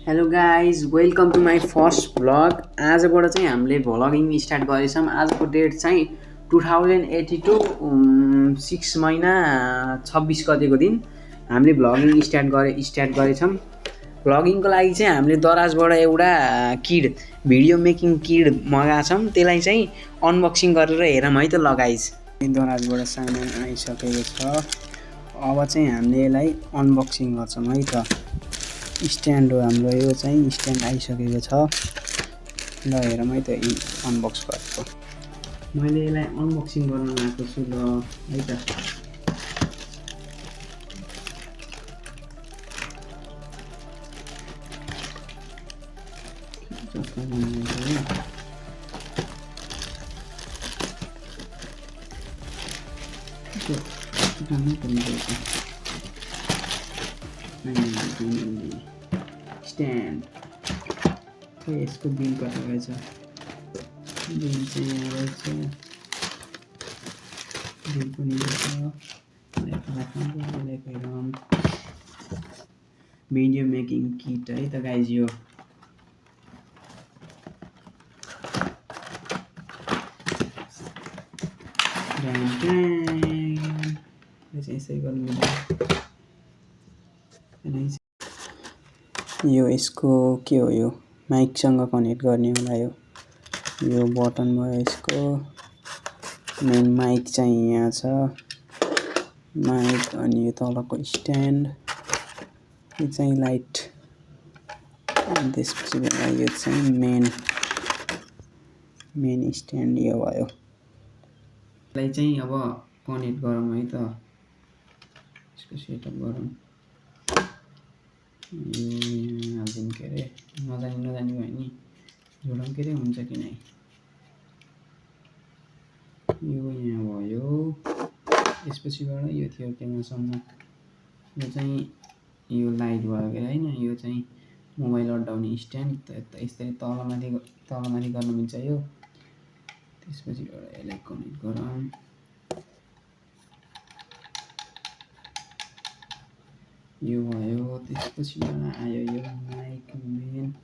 Hello guys welcome to my first vlog. आजबाट चाहिँ हामीले भ्लगिङ स्टार्ट गरेछौँ। आजको डेट चाहिँ 2082 6 महिना 26 गतेको दिन हामीले भ्लगिङ स्टार्ट गरेछौँ। भ्लगिङको लागि चाहिँ हामीले दराजबाट एउटा किड भिडियो मेकिङ किड मगाएको छौँ। त्यसलाई चाहिँ अनबक्सिङ गरेर हेरौँ है त लगाइज। दराजबाट सामान आइसकेको छ। अब चाहिँ हामीले यसलाई अनबक्सिङ गर्छौँ है त। स्ट्यान्ड हो हाम्रो, यो चाहिँ स्ट्यान्ड आइसकेको छ। ल हेरौँ है त अनबक्स गरेको। मैले यसलाई अनबक्सिङ गर्न लागेको छु ल है त। स्ट्यान्ड खै यसको बिल कति रहेछ? बिल चाहिँ यहाँ रहेछ, बिल पनि रहेछ। भिडियो मेकिङ किट है त गाइज। यो चाहिँ यसै गर्नु। यो यसको के हो? यो माइकसँग कनेक्ट गर्ने होला। यो बटन भयो यसको। मेन माइक चाहिँ यहाँ छ, माइक। अनि यो तलको स्ट्यान्ड, यो चाहिँ लाइट। अनि त्यसपछि यो चाहिँ मेन स्ट्यान्ड यो भयो। यसलाई चाहिँ अब कनेक्ट गरौँ है त। यसको सेटअप गरौँ। यो हालिदिउँ के अरे, नजानी भयो नि जोडौँ के अरे, हुन्छ कि नै। यो यहाँ भयो। यसपछिबाट यो थियो क्यामेरासम्म। यो चाहिँ यो लाइट भयो के होइन। यो चाहिँ मोबाइल अड्डाउने स्ट्यान्ड। यसरी तलमाथि गर्न मिल्छ यो। त्यसपछिबाट यसलाई कनेक्ट गरौँ। यो भयो। त्यसपछिबाट आयो यो माइक मेन।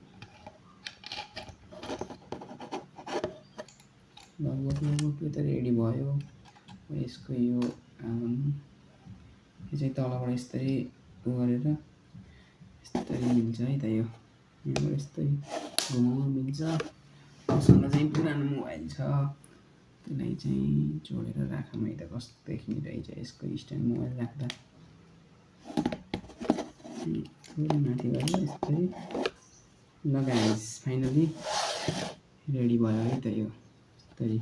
लगभग यो त रेडी भयो। यसको यो चाहिँ तलबाट यस्तै गरेर यस्तरी मिल्छ है त। यो यहाँबाट यस्तै घुमाउन मिल्छ। मसँग चाहिँ पुरानो मोबाइल छ, त्यसलाई चाहिँ जोडेर राखौँ है त। कस्तो देखिने रहेछ यसको स्ट्यान्ड मोबाइल राख्दा। माथि गरेर यस्तरी। ल गाइस फाइनली रेडी भयो है त। यो यस्तरी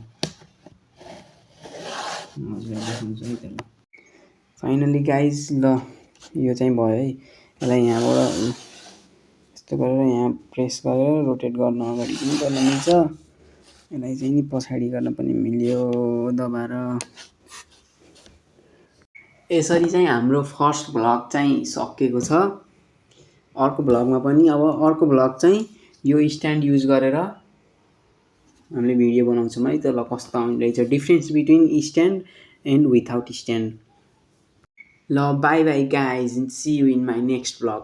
हजुरलाई देखाउँछु है त। ल फाइनली गाइज, ल यो चाहिँ भयो है। यसलाई यहाँबाट यस्तो गरेर यहाँ प्रेस गरेर रोटेट गर्न अगाडि पनि गर्न मिल्छ। यसलाई चाहिँ नि पछाडि गर्न पनि मिल्यो दबाएर। यसरी चाहिँ हाम्रो फर्स्ट भ्लग चाहिँ सकिएको छ। अर्को भ्लगमा पनि अर्को भ्लग चाहिँ यो स्ट्यान्ड युज गरेर हामीले भिडियो बनाउँछौँ है त। ल कस्तो आउने रहेछ difference between stand and without stand. ल bye bye guys, see you in my next vlog.